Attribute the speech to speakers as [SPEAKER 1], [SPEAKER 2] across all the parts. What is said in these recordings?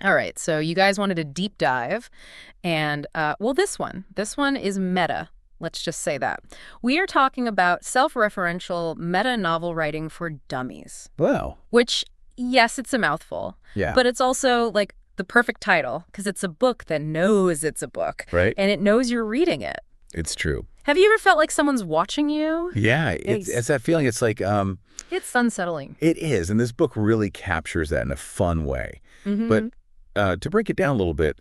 [SPEAKER 1] All right, so you guys wanted a deep dive, and, well, this one is meta. Let's just say that. We are talking about self-referential meta-novel writing for dummies,
[SPEAKER 2] Wow.
[SPEAKER 1] which, yes, it's a mouthful,
[SPEAKER 2] Yeah.
[SPEAKER 1] but it's also, like, the perfect title, because it's a book that knows it's a book,
[SPEAKER 2] Right?
[SPEAKER 1] and it knows you're reading it.
[SPEAKER 2] It's true.
[SPEAKER 1] Have you ever felt like someone's watching you?
[SPEAKER 2] Yeah, it's that feeling. It's like,
[SPEAKER 1] It's unsettling.
[SPEAKER 2] it is. And this book really captures that in a fun way. But to break it down a little bit,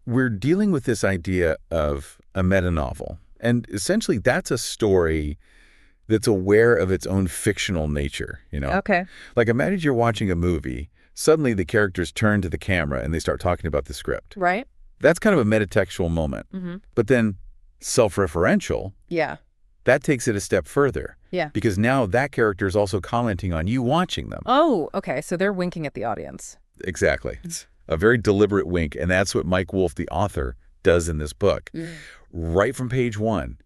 [SPEAKER 2] we're dealing with this idea of a meta-novel. And essentially, that's a story that's aware of its own fictional nature, you know?
[SPEAKER 1] Okay.
[SPEAKER 2] Like, imagine you're watching a movie, suddenly the characters turn to the camera and they start talking about the script.
[SPEAKER 1] Right?
[SPEAKER 2] That's kind of a metatextual moment. But then self-referential,
[SPEAKER 1] Yeah.
[SPEAKER 2] that takes it a step further.
[SPEAKER 1] Yeah.
[SPEAKER 2] Because now that character is also commenting on you watching them.
[SPEAKER 1] Oh, okay, so they're winking at the audience.
[SPEAKER 2] Exactly. It's a very deliberate wink, and that's what Mike Wolfe, the author, does in this book. Right from page 1,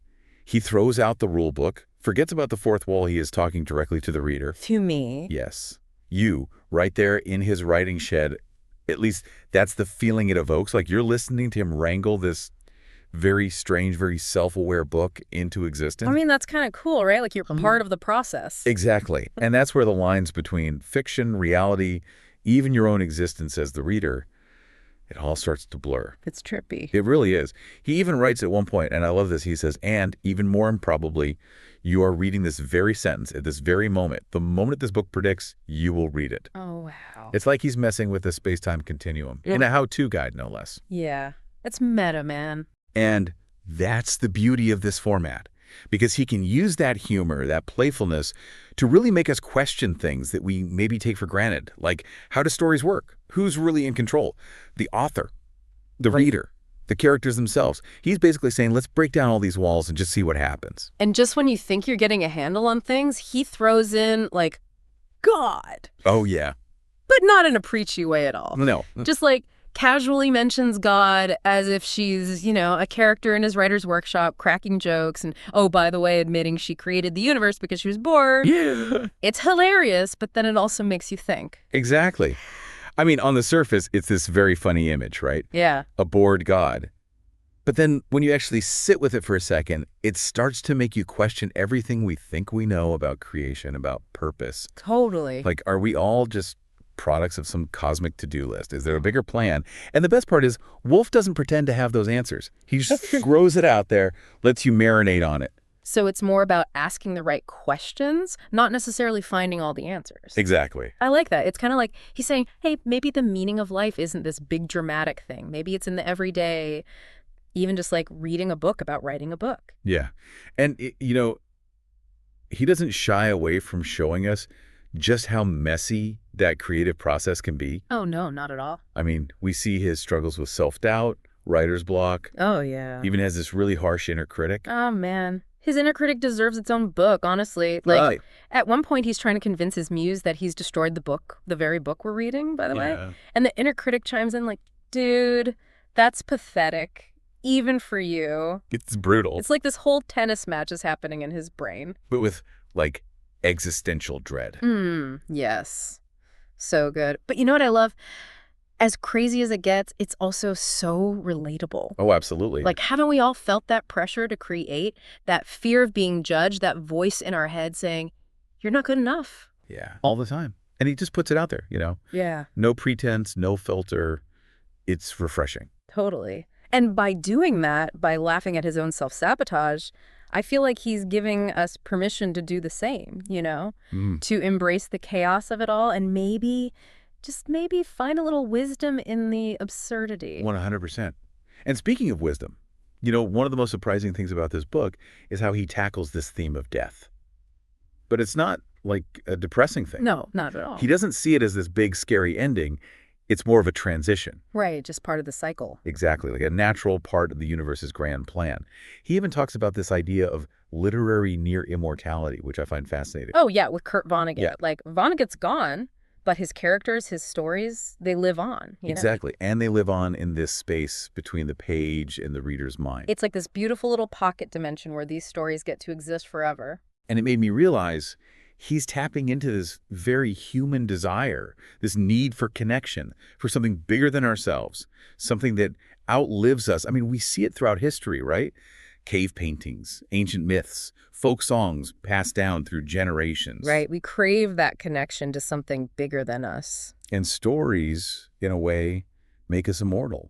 [SPEAKER 2] he throws out the rule book, forgets about the fourth wall. He is talking directly to the reader.
[SPEAKER 1] To me.
[SPEAKER 2] Yes. You, right there in his writing shed, at least that's the feeling it evokes. Like you're listening to him wrangle this very strange, very self-aware book into existence.
[SPEAKER 1] I mean, that's kind of cool, right? Like you're part of the process.
[SPEAKER 2] Exactly. And that's where the lines between fiction, reality, even your own existence as the reader, it all starts to blur.
[SPEAKER 1] It's trippy.
[SPEAKER 2] It really is. He even writes at one point, and I love this, he says, and even more improbably, you are reading this very sentence at this very moment. The moment this book predicts, you will read it.
[SPEAKER 1] Oh, wow.
[SPEAKER 2] It's like he's messing with the space-time continuum in a how-to guide, no less.
[SPEAKER 1] Yeah. It's meta, man.
[SPEAKER 2] And that's the beauty of this format, because he can use that humor, that playfulness, to really make us question things that we maybe take for granted, like how do stories work? Who's really in control? The author, the reader, the characters themselves. He's basically saying, let's break down all these walls and just see what happens.
[SPEAKER 1] And just when you think you're getting a handle on things, he throws in, like, God.
[SPEAKER 2] Oh, yeah.
[SPEAKER 1] But not in a preachy way at all.
[SPEAKER 2] No.
[SPEAKER 1] Just like casually mentions God as if she's, you know, a character in his writer's workshop, cracking jokes, and, oh, by the way, admitting she created the universe because she was bored.
[SPEAKER 2] Yeah.
[SPEAKER 1] It's hilarious, but then it also makes you think.
[SPEAKER 2] Exactly. I mean, on the surface, it's this very funny image, right?
[SPEAKER 1] Yeah.
[SPEAKER 2] A bored God. But then when you actually sit with it for a second, it starts to make you question everything we think we know about creation, about purpose.
[SPEAKER 1] Totally.
[SPEAKER 2] Like, are we all just products of some cosmic to-do list? Is there a bigger plan? And the best part is, Wolfe doesn't pretend to have those answers. He just throws it out there, lets you marinate on it.
[SPEAKER 1] So it's more about asking the right questions, not necessarily finding all the answers.
[SPEAKER 2] Exactly.
[SPEAKER 1] I like that. It's kind of like he's saying, hey, maybe the meaning of life isn't this big dramatic thing. Maybe it's in the everyday, even just like reading a book about writing a book.
[SPEAKER 2] Yeah. And, you know, he doesn't shy away from showing us just how messy that creative process can be.
[SPEAKER 1] Oh, no, not at all.
[SPEAKER 2] I mean, we see his struggles with self-doubt, writer's block.
[SPEAKER 1] Oh, yeah.
[SPEAKER 2] He even has this really harsh inner critic.
[SPEAKER 1] Oh, man. His inner critic deserves its own book, honestly. Like,
[SPEAKER 2] Right.
[SPEAKER 1] At one point, he's trying to convince his muse that he's destroyed the book, the very book we're reading, by the way. And the inner critic chimes in like, dude, that's pathetic, even for you.
[SPEAKER 2] It's brutal.
[SPEAKER 1] It's like this whole tennis match is happening in his brain.
[SPEAKER 2] But with, like, existential dread.
[SPEAKER 1] Yes. So good. But you know what I love? As crazy as it gets, it's also so relatable.
[SPEAKER 2] Oh, absolutely.
[SPEAKER 1] Like, haven't we all felt that pressure to create, that fear of being judged, that voice in our head saying, you're not good enough?
[SPEAKER 2] Yeah, all the time. And he just puts it out there, you know?
[SPEAKER 1] Yeah.
[SPEAKER 2] No pretense, no filter. It's refreshing.
[SPEAKER 1] Totally. And by doing that, by laughing at his own self-sabotage, I feel like he's giving us permission to do the same, you know? To embrace the chaos of it all and maybe, just maybe, find a little wisdom in the absurdity.
[SPEAKER 2] 100%. And speaking of wisdom, you know, one of the most surprising things about this book is how he tackles this theme of death. But it's not like a depressing thing.
[SPEAKER 1] No, not at all.
[SPEAKER 2] He doesn't see it as this big, scary ending. It's more of a transition.
[SPEAKER 1] Right, just part of the cycle.
[SPEAKER 2] Exactly, like a natural part of the universe's grand plan. He even talks about this idea of literary near immortality, which I find fascinating.
[SPEAKER 1] Oh, yeah, with Kurt Vonnegut.
[SPEAKER 2] Yeah.
[SPEAKER 1] Like, Vonnegut's gone, but his characters, his stories, they live on. You know?
[SPEAKER 2] Exactly, and they live on in this space between the page and the reader's mind.
[SPEAKER 1] It's like this beautiful little pocket dimension where these stories get to exist forever.
[SPEAKER 2] And it made me realize he's tapping into this very human desire, this need for connection, for something bigger than ourselves, something that outlives us. I mean, we see it throughout history, right? Cave paintings, ancient myths, folk songs passed down through generations.
[SPEAKER 1] Right. We crave that connection to something bigger than us.
[SPEAKER 2] And stories, in a way, make us immortal,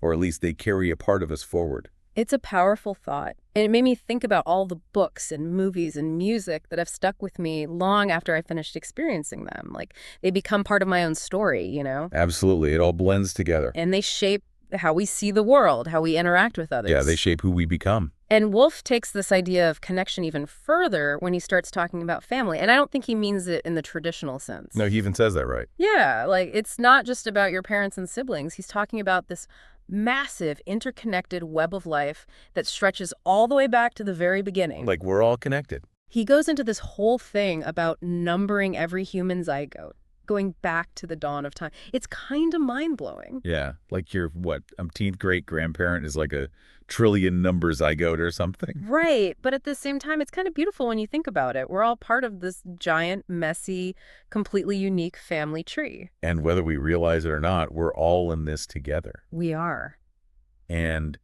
[SPEAKER 2] or at least they carry a part of us forward.
[SPEAKER 1] It's a powerful thought. And it made me think about all the books and movies and music that have stuck with me long after I finished experiencing them. Like, they become part of my own story, you know?
[SPEAKER 2] Absolutely. It all blends together.
[SPEAKER 1] And they shape how we see the world, how we interact with others.
[SPEAKER 2] Yeah, they shape who we become.
[SPEAKER 1] And Wolf takes this idea of connection even further when he starts talking about family. And I don't think he means it in the traditional sense.
[SPEAKER 2] No, he even says that, right?
[SPEAKER 1] Yeah, like, it's not just about your parents and siblings. He's talking about this massive interconnected web of life that stretches all the way back to the very beginning.
[SPEAKER 2] Like, we're all connected.
[SPEAKER 1] He goes into this whole thing about numbering every human zygote, going back to the dawn of time. It's kind of mind-blowing.
[SPEAKER 2] Yeah, like your, what, umpteenth great-grandparent is like a trillion number zygote or something.
[SPEAKER 1] Right, but at the same time, it's kind of beautiful when you think about it. We're all part of this giant, messy, completely unique family tree.
[SPEAKER 2] And whether we realize it or not, we're all in this together.
[SPEAKER 1] We are.
[SPEAKER 2] And,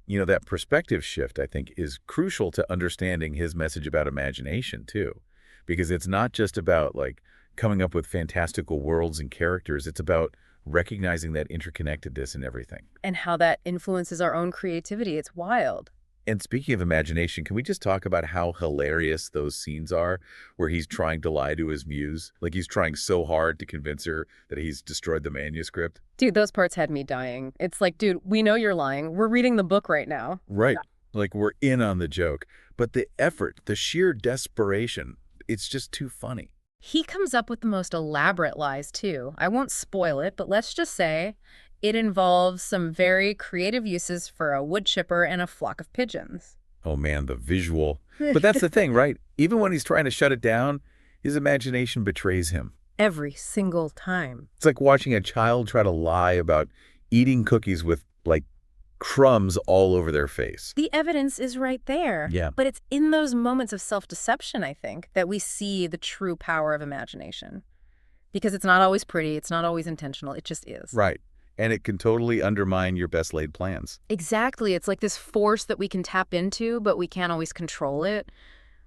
[SPEAKER 2] you know, that perspective shift, I think, is crucial to understanding his message about imagination, too. Because it's not just about, like, coming up with fantastical worlds and characters. It's about recognizing that interconnectedness in everything.
[SPEAKER 1] And how that influences our own creativity. It's wild.
[SPEAKER 2] And speaking of imagination, can we just talk about how hilarious those scenes are where he's trying to lie to his muse? Like, he's trying so hard to convince her that he's destroyed the manuscript.
[SPEAKER 1] Dude, those parts had me dying. It's like, dude, we know you're lying. We're reading the book right now.
[SPEAKER 2] Right. Like, we're in on the joke. But the effort, the sheer desperation, it's just too funny.
[SPEAKER 1] He comes up with the most elaborate lies, too. I won't spoil it, but let's just say it involves some very creative uses for a wood chipper and a flock of pigeons.
[SPEAKER 2] Oh, man, the visual. But that's the thing, right? Even when he's trying to shut it down, his imagination betrays him.
[SPEAKER 1] Every single time.
[SPEAKER 2] It's like watching a child try to lie about eating cookies with, like, crumbs all over their face.
[SPEAKER 1] The evidence is right there.
[SPEAKER 2] Yeah.
[SPEAKER 1] But it's in those moments of self-deception, I think, that we see the true power of imagination. Because it's not always pretty, it's not always intentional, it just is.
[SPEAKER 2] Right. And it can totally undermine your best laid plans.
[SPEAKER 1] Exactly. It's like this force that we can tap into, but we can't always control it,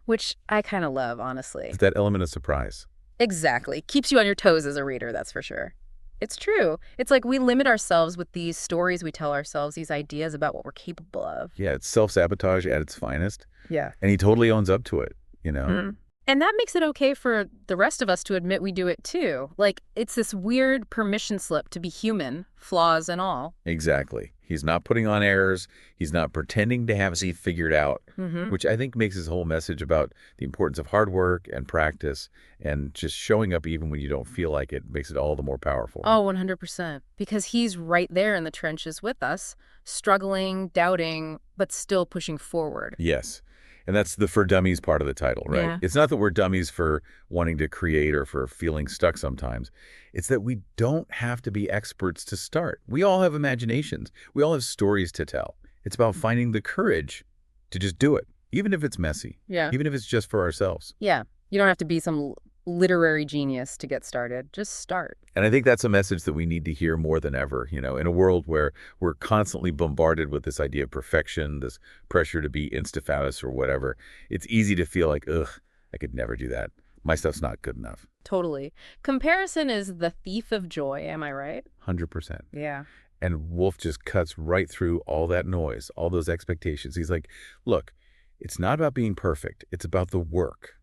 [SPEAKER 1] which I kind of love, honestly.
[SPEAKER 2] It's that element of surprise.
[SPEAKER 1] Exactly. Keeps you on your toes as a reader, that's for sure. It's true. It's like we limit ourselves with these stories we tell ourselves, these ideas about what we're capable of.
[SPEAKER 2] Yeah, it's self-sabotage at its finest.
[SPEAKER 1] Yeah.
[SPEAKER 2] And he totally owns up to it, you know?
[SPEAKER 1] Mm-hmm. And that makes it okay for the rest of us to admit we do it too. Like, it's this weird permission slip to be human, flaws and all.
[SPEAKER 2] Exactly. He's not putting on airs. He's not pretending to have it figured out, which I think makes his whole message about the importance of hard work and practice and just showing up even when you don't feel like it makes it all the more powerful.
[SPEAKER 1] Oh, 100%. Because he's right there in the trenches with us, struggling, doubting, but still pushing forward.
[SPEAKER 2] Yes. And that's the For Dummies part of the title, right?
[SPEAKER 1] Yeah.
[SPEAKER 2] It's not that we're dummies for wanting to create or for feeling stuck sometimes. It's that we don't have to be experts to start. We all have imaginations. We all have stories to tell. It's about finding the courage to just do it, even if it's messy.
[SPEAKER 1] Yeah.
[SPEAKER 2] Even if it's just for ourselves.
[SPEAKER 1] Yeah. You don't have to be some literary genius to get started. Just start.
[SPEAKER 2] And I think that's a message that we need to hear more than ever, you know, in a world where we're constantly bombarded with this idea of perfection, this pressure to be insta-famous or whatever. It's easy to feel like, ugh, I could never do that. My stuff's not good enough.
[SPEAKER 1] Totally. Comparison is the thief of joy, am I right?
[SPEAKER 2] 100%.
[SPEAKER 1] Yeah.
[SPEAKER 2] And Wolf just cuts right through all that noise, all those expectations. He's like, look, it's not about being perfect. It's about the work,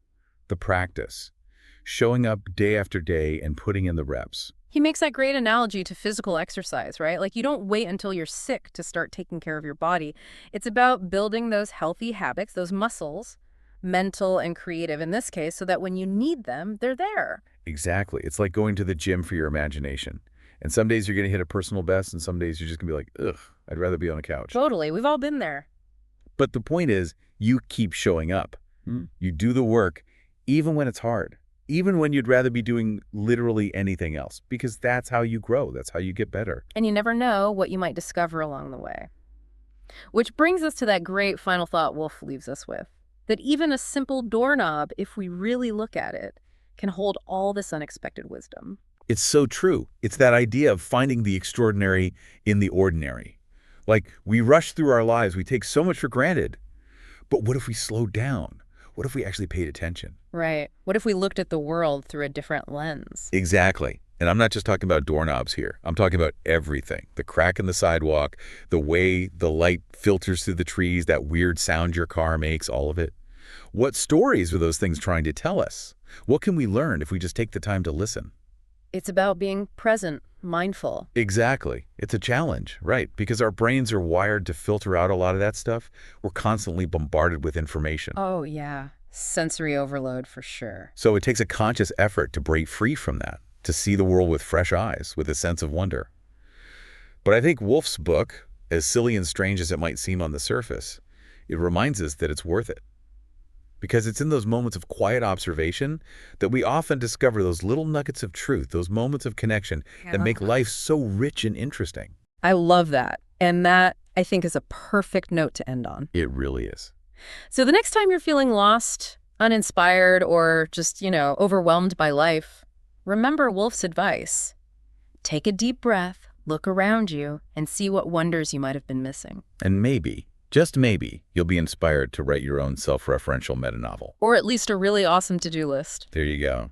[SPEAKER 2] the practice, showing up day after day and putting in the reps.
[SPEAKER 1] He makes that great analogy to physical exercise, right? Like, you don't wait until you're sick to start taking care of your body. It's about building those healthy habits, those muscles, mental and creative in this case, so that when you need them, they're there.
[SPEAKER 2] Exactly. It's like going to the gym for your imagination. And some days you're going to hit a personal best, and some days you're just going to be like, ugh, I'd rather be on a couch.
[SPEAKER 1] Totally. We've all been there.
[SPEAKER 2] But the point is, you keep showing up. You do the work, even when it's hard. Even when you'd rather be doing literally anything else, because that's how you grow. That's how you get better.
[SPEAKER 1] And you never know what you might discover along the way. Which brings us to that great final thought Wolf leaves us with. That even a simple doorknob, if we really look at it, can hold all this unexpected wisdom.
[SPEAKER 2] It's so true. It's that idea of finding the extraordinary in the ordinary. Like, we rush through our lives, we take so much for granted. But what if we slowed down? What if we actually paid attention?
[SPEAKER 1] Right. What if we looked at the world through a different lens?
[SPEAKER 2] Exactly. And I'm not just talking about doorknobs here. I'm talking about everything. The crack in the sidewalk, the way the light filters through the trees, that weird sound your car makes, all of it. What stories are those things trying to tell us? What can we learn if we just take the time to listen?
[SPEAKER 1] It's about being present, mindful.
[SPEAKER 2] Exactly. It's a challenge, right? Because our brains are wired to filter out a lot of that stuff. We're constantly bombarded with information.
[SPEAKER 1] Oh, yeah. Sensory overload for sure.
[SPEAKER 2] So it takes a conscious effort to break free from that, to see the world with fresh eyes, with a sense of wonder. But I think Wolf's book, as silly and strange as it might seem on the surface, it reminds us that it's worth it. Because it's in those moments of quiet observation that we often discover those little nuggets of truth, those moments of connection that make life so rich and interesting.
[SPEAKER 1] I love that. And that, I think, is a perfect note to end on.
[SPEAKER 2] It really is.
[SPEAKER 1] So the next time you're feeling lost, uninspired, or just, overwhelmed by life, remember Wolf's advice. Take a deep breath, look around you, and see what wonders you might have been missing.
[SPEAKER 2] And maybe, just maybe, you'll be inspired to write your own self-referential metanovel.
[SPEAKER 1] Or at least a really awesome to-do list.
[SPEAKER 2] There you go.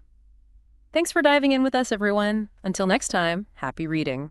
[SPEAKER 1] Thanks for diving in with us, everyone. Until next time, happy reading.